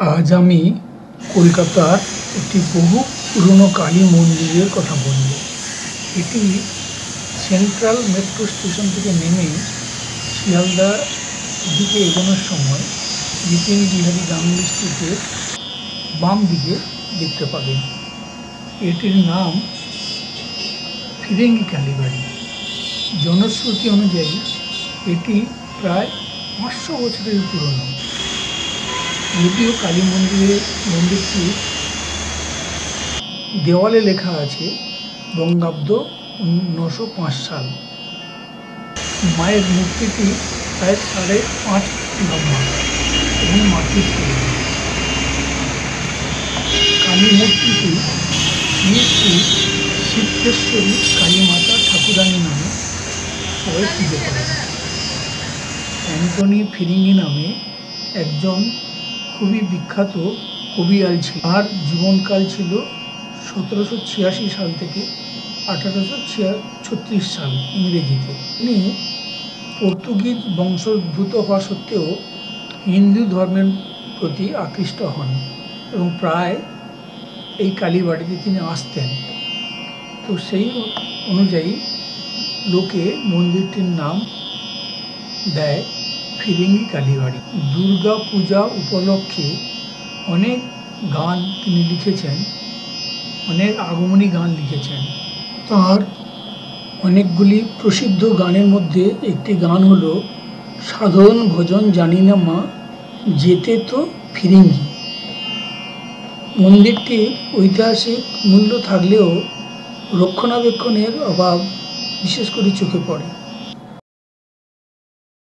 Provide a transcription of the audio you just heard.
आज आमी कलकातार একটি বহু পুরনো কালী মন্দিরের কথা বলবো। এটি সেন্ট্রাল মেট্রো স্টেশন থেকে নেমে শিয়ালদা দিকে এগোনোর সময় বিপিন বিহারী গাঙ্গুলি স্ট্রিটের বাম দিকে দেখতে পাবেন। এটির নাম ফিরেঙ্গি কালীবাড়ি। জনশ্রুতি অনুযায়ী এটি প্রায় 500 বছরের পুরনো। যদিও কালী মন্দিরটি দেওয়ালে লেখা আছে বঙ্গাব্দ 905 সাল। মায়ের মূর্তিটি প্রায় 5.5 লম্বা এবং মাটির তৈরি। কালী মূর্তিটি শ্রী সিদ্ধেশ্বরী কালী মাতা ঠাকুরানী নামে সবাই পুজো করেন। অ্যান্টনি ফিরিঙ্গি নামে একজন খুবই বিখ্যাত কবিয়াল ছিল। তার জীবনকাল ছিল 1786 সাল থেকে 1836 সাল ইংরেজিতে। তিনি পর্তুগিজ বংশোদ্ভূত হওয়া সত্ত্বেও হিন্দু ধর্মের প্রতি আকৃষ্ট হন এবং প্রায় এই কালীবাড়িতে তিনি আসতেন। তো সেই অনুযায়ী লোকে মন্দিরটির নাম দেয় ফিরিঙ্গি কালীবাড়ি। দুর্গা পূজা উপলক্ষে অনেক গান তিনি লিখেছেন, অনেক আগমনী গান লিখেছেন। তার অনেকগুলি প্রসিদ্ধ গানের মধ্যে একটি গান হলো সাধারণ ভজন জানি না মা যেতে তো ফিরিঙ্গি। মন্দিরটির ঐতিহাসিক মূল্য থাকলেও রক্ষণাবেক্ষণের অভাব বিশেষ করে চোখে পড়ে।